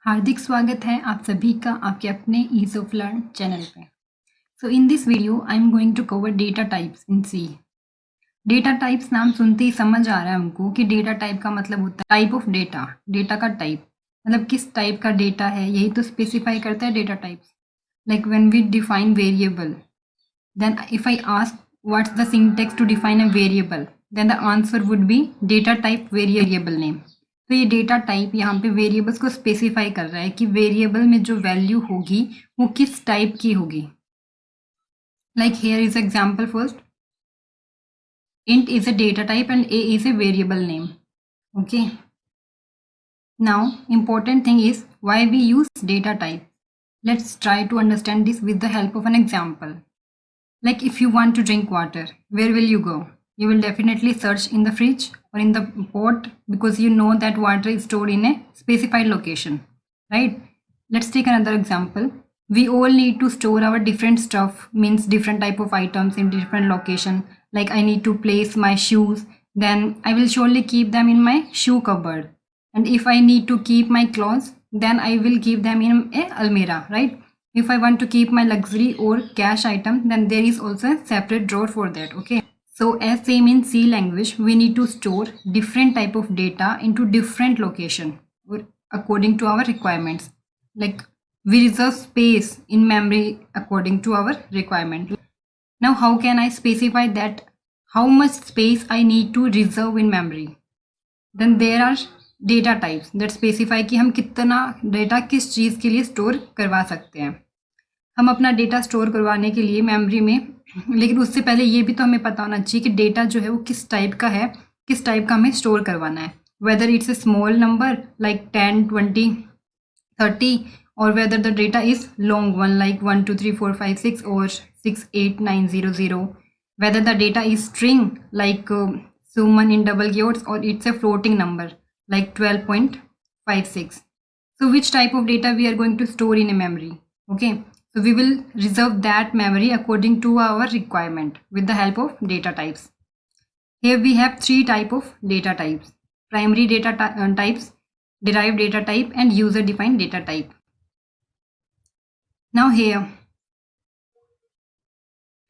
हार्दिक स्वागत है आप सभी का आपके अपने ईज ऑफ लर्न चैनल पे। So in this video I am going to cover data types in C. Data types नाम सुनते ही समझ आ रहा है हमको कि डेटा टाइप का मतलब होता है टाइप ऑफ डेटा। डेटा का टाइप मतलब किस टाइप का डेटा है, यही तो स्पेसिफाई करता है data types. Like when we define variable, then if I ask what's the syntax to define a variable, then the answer would be data type variable name। तो ये डेटा टाइप यहाँ पे variables को specify कर रहा है कि variable में जो वैल्यू होगी वो किस टाइप की होगी। Like here is example first, int is a data type and a is a variable name। Okay, now important thing is why we use data type. Let's try to understand this with the help of an example. Like if you want to drink water, where will you go? You will definitely search in the fridge or in the pot because you know that water is stored in a specified location, right? Let's take another example. We all need to store our different stuff, means different type of items in different location. Like I need to place my shoes, then I will surely keep them in my shoe cupboard. And if I need to keep my clothes, then I will keep them in a almirah, right? If I want to keep my luxury or cash item, then there is also a separate drawer for that. Okay, so as same in C language, we need to store different type of data into different location or according to our requirements. Like we reserve space in memory according to our requirement. Now how can I specify that how much space I need to reserve in memory? Then there are data types that specify कि हम कितना data किस चीज़ के लिए store करवा सकते हैं। हम अपना डेटा स्टोर करवाने के लिए मेमोरी में, लेकिन उससे पहले ये भी तो हमें पता होना चाहिए कि डेटा जो है वो किस टाइप का है, किस टाइप का हमें स्टोर करवाना है। Whether it's a small number like 10, 20, 30 और whether the data is long one like 1, 2, 3, 4, 5, 6 और 6, 8, 9, 0, 0। Whether the data is string like suman in double quotes or it's a floating number like 12.56. So which type of data we are going to store in a memory? Okay, so we will reserve that memory according to our requirement with the help of data types. Here we have three type of data types: primary data types, derived data type and user defined data type. Now here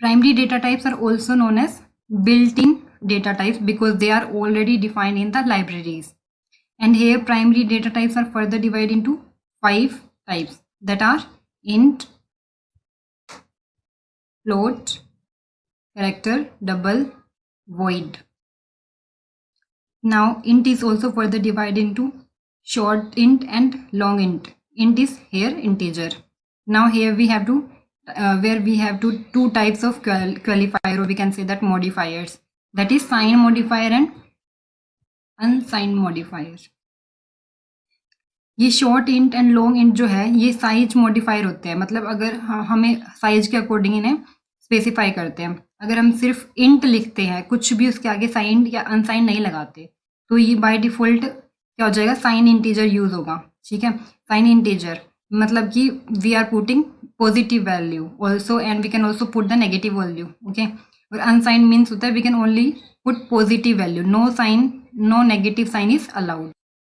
primary data types are also known as built-in data types because they are already defined in the libraries. And here primary data types are further divided into 5 types, that are int, float, character, double, void. Now int is also further divided into short int and long int. Int is here integer. Now here we have to where we have two types of qualifier, or we can say that modifiers, that is signed modifier and unsigned modifier. ये short int and long int जो है ये size modifier होते हैं, मतलब अगर हमें size के अकॉर्डिंग इन्हें स्पेसिफाई करते हैं। अगर हम सिर्फ इंट लिखते हैं, कुछ भी उसके आगे साइंड या अनसाइंड नहीं लगाते, तो ये बाय डिफॉल्ट क्या हो जाएगा, साइन इंटीजर यूज होगा। ठीक है, साइन इंटीजर मतलब कि we are putting positive value also and we can also put the negative value. Okay, और अनसाइंड मीन्स होता है we can only put positive value, no sign, no negative sign is allowed.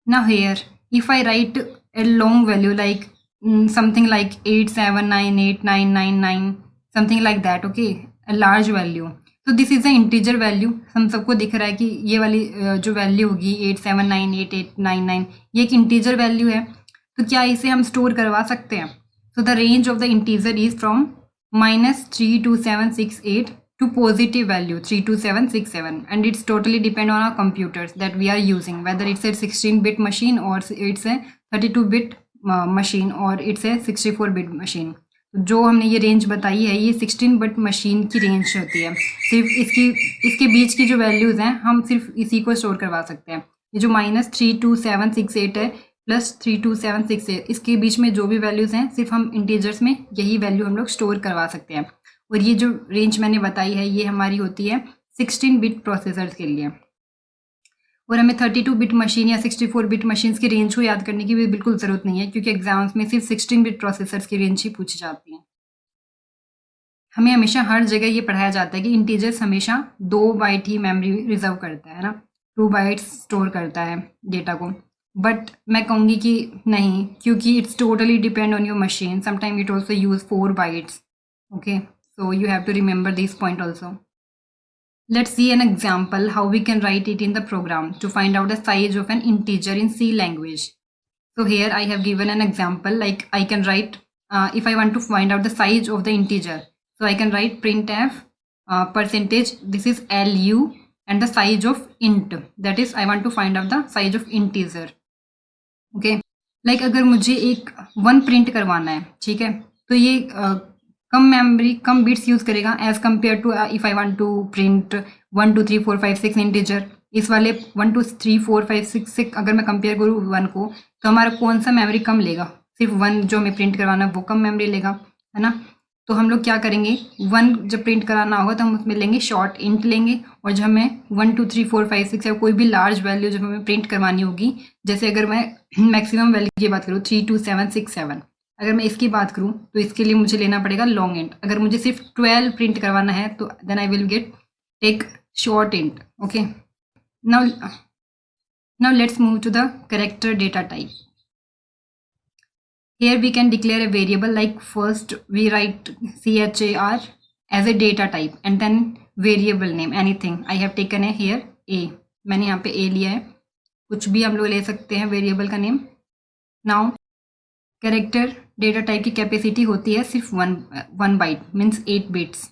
Now here if I write a long value like something like 8798999 something like that, okay, a large value, so this is a integer value। हम सबको दिख रहा है कि ये वाली जो value होगी 8798899 ये एक इंटीजर वैल्यू है, तो क्या इसे हम स्टोर करवा सकते हैं? So the range of the integer is from -32768 to positive value 32767, and it's totally depend on our computers that we are using, whether it's a 16-bit machine or it's a 32-bit machine or it's a 64-bit machine। जो हमने ये range बताई है ये 16-bit machine की range होती है। सिर्फ इसके बीच की जो वैल्यूज़ हैं हम सिर्फ इसी को स्टोर करवा सकते हैं। ये जो -32768 है प्लस 32768, इसके बीच में जो भी वैल्यूज़ हैं सिर्फ हम इंटीजर्स में यही वैल्यू हम लोग स्टोर करवा सकते हैं। और ये जो रेंज मैंने बताई है ये हमारी होती है 16-बिट प्रोसेसर्स के लिए, और हमें 32-बिट मशीन या 64-बिट मशीन्स की रेंज को याद करने की भी बिल्कुल ज़रूरत नहीं है, क्योंकि एग्जाम्स में सिर्फ 16-बिट प्रोसेसर्स की रेंज ही पूछी जाती है। हमें हमेशा हर जगह ये पढ़ाया जाता है कि इंटीजर्स हमेशा 2 बाइट ही मेमोरी रिजर्व करता है ना, 2 बाइट्स स्टोर करता है डेटा को, बट मैं कहूँगी कि नहीं, क्योंकि it's totally depend on your machine. Sometime it also use 4 bytes. Okay, so you have to remember this point also. Let's see an example how we can write it in the program to find out the size of an integer in C language. So here I have given an example, like I can write, if I want to find out the size of the integer, so I can write printf percentage, this is LU, and the size of int, that is I want to find out the size of integer. Okay, like अगर मुझे एक 1 print करवाना है, ठीक है, तो ये कम मेमोरी, कम बिट्स यूज करेगा as compared to if I want to print 1 2 3 4 5 6 integer. इस वाले 1 2 3 4 5 6 से अगर मैं कंपेयर करूँ 1 को, तो हमारा कौन सा मेमोरी कम लेगा? सिर्फ 1 जो हमें प्रिंट करवाना है वो कम मेमोरी लेगा, है ना. तो हम लोग क्या करेंगे, 1 जब प्रिंट कराना होगा तो हम उसमें लेंगे शॉर्ट इंट लेंगे, और जब हमें 1 2 3 4 5 6 या कोई भी लार्ज वैल्यू जब हमें प्रिंट करवानी होगी, जैसे अगर मैं मैक्सिमम वैल्यू की बात करूँ 3 2 7 6 7, अगर मैं इसकी बात करूँ तो इसके लिए मुझे लेना पड़ेगा लॉन्ग इंट. अगर मुझे सिर्फ 12 प्रिंट करवाना है तो then I will get take short int. Okay, now let's move to the character data type. Here we can declare a variable, like first we write char as a data type and then variable name anything. I have taken a here a, मैंने यहाँ पे a लिया है, कुछ भी हम लोग ले सकते हैं वेरिएबल का name. Now character data type की कैपेसिटी होती है सिर्फ 1 byte, means 8 bits.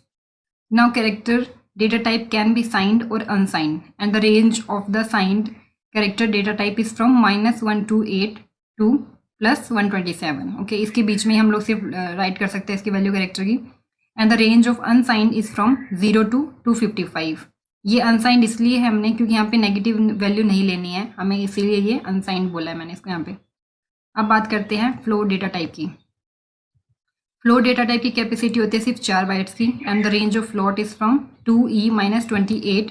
Now character data type can be signed और unsigned, and the range of the signed character data type is from -128 to +127. Okay, इसके बीच में हम लोग सिर्फ राइट कर सकते हैं इसकी वैल्यू कैरेक्टर की. And the range of unsigned is from 0 to 255. ये अनसाइंड इसलिए है हमने क्योंकि यहाँ पे नेगेटिव वैल्यू नहीं लेनी है हमें, इसीलिए ये अनसाइंड बोला है मैंने इसको यहाँ पे. अब बात करते हैं फ्लोट डेटा टाइप की. फ्लोट डेटा टाइप की कैपेसिटी होती है सिर्फ 4 bytes की, and the range of float is from 2e-28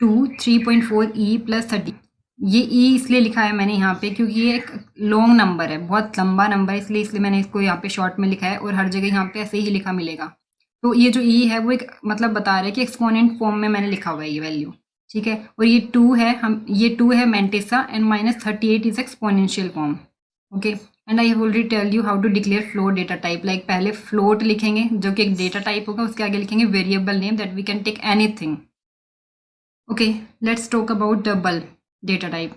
to 3.4e + 30. ये e इसलिए लिखा है मैंने यहाँ पे क्योंकि ये एक लॉन्ग नंबर है, बहुत लंबा नंबर है, इसलिए मैंने इसको यहाँ पे शॉर्ट में लिखा है, और हर जगह यहाँ पे ऐसे ही लिखा मिलेगा. तो ये जो e है वो एक मतलब बता रहा है कि एक्सपोनेंट फॉर्म में मैंने लिखा हुआ है ये वैल्यू, ठीक है. और ये 2 है, ये 2 है mantissa, and -38 is exponential form. Okay, and I have already tell you how to declare float data type. Like पहले फ्लोट लिखेंगे जो कि एक डेटा टाइप होगा, उसके आगे लिखेंगे variable name that we can take anything. Okay, let's talk about double data type.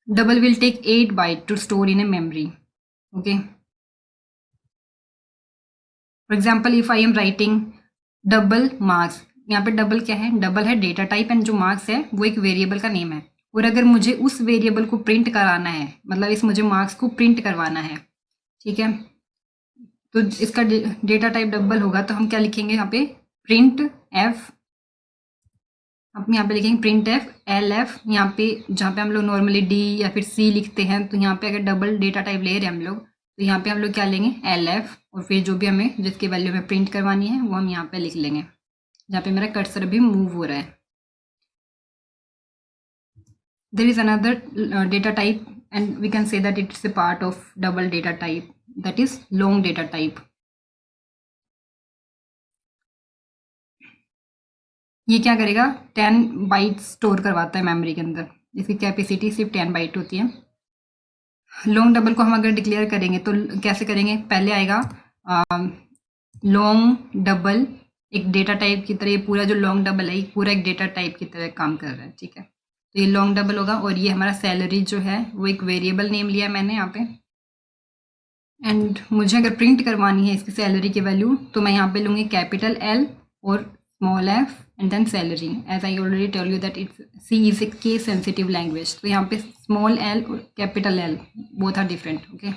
Double will take 8 bytes to store in a memory. Okay. For example, if I am writing double marks, यहाँ पे double क्या है, double है data type, and जो marks है वो एक variable का नेम है. और अगर मुझे उस वेरिएबल को प्रिंट कराना है, मतलब इस मुझे मार्क्स को प्रिंट करवाना है, ठीक है, तो इसका डेटा टाइप डबल होगा, तो हम क्या लिखेंगे यहाँ पे, प्रिंट एफ. हम यहाँ पे लिखेंगे प्रिंट एफ एल एफ. यहाँ पे जहाँ पे हम लोग नॉर्मली डी या फिर सी लिखते हैं, तो यहाँ पे अगर डबल डेटा टाइप ले रहे हैं हम लोग, तो यहाँ पे हम लोग क्या लेंगे, एल एफ, और फिर जो भी हमें जिसकी वैल्यू में प्रिंट करवानी है वो हम यहाँ पे लिख लेंगे, जहाँ पे मेरा कर्सर अभी मूव हो रहा है. There is another data type, and we can say that it's a part of double data type, that is long data type. ये क्या करेगा, 10 bytes स्टोर करवाता है मेमोरी के अंदर, इसकी कैपेसिटी सिर्फ 10 byte होती है. लॉन्ग डबल को हम अगर डिक्लेयर करेंगे तो कैसे करेंगे, पहले आएगा लॉन्ग डबल, एक डेटा टाइप की तरह. ये पूरा जो लॉन्ग डबल है ये पूरा एक डेटा टाइप की तरह काम कर रहा है, ठीक है. तो ये लॉन्ग डबल होगा, और ये हमारा सैलरी जो है वो एक वेरिएबल नेम लिया है मैंने यहाँ पे. एंड मुझे अगर प्रिंट करवानी है इसकी सैलरी की वैल्यू, तो मैं यहाँ पे लूँगी कैपिटल एल और small F and then salary. As I already tell you that C is a case sensitive language. तो यहाँ पे small l और capital L both are different. Okay.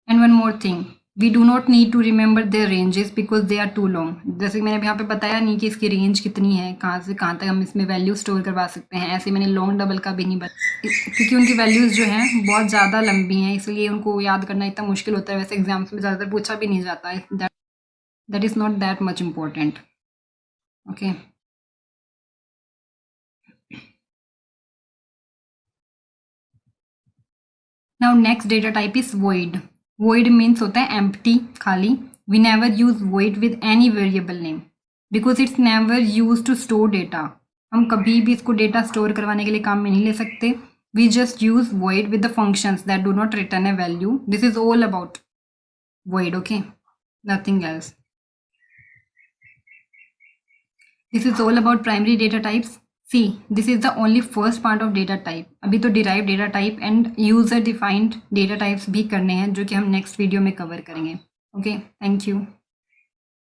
And one more thing, we do not need to remember their ranges because they are too long. जैसे मैंने अभी यहाँ पे बताया नहीं कि इसकी रेंज कितनी है, कहाँ से कहाँ तक हम इसमें वैल्यू स्टोर करवा सकते हैं, ऐसे मैंने लॉन्ग डबल का भी नहीं बताया क्योंकि उनकी वैल्यूज़ जो हैं बहुत ज़्यादा लंबी हैं, इसलिए उनको याद करना इतना मुश्किल होता है. वैसे एग्जाम्स में ज़्यादातर पूछा भी नहीं जाता है, that is not that much important. Okay. Now next data type is void. Void means होता है empty, खाली. We never use void with any variable name. Because it's never use to store data. हम कभी भी इसको data store करवाने के लिए काम में नहीं ले सकते। We just use void with the functions that do not return a value. This is all about void, okay, nothing else. This is all about primary data types. See, this is the only first part of data type. अभी तो derived data type and user defined data types भी करने हैं, जो कि हम next video में cover करेंगे. Okay, thank you.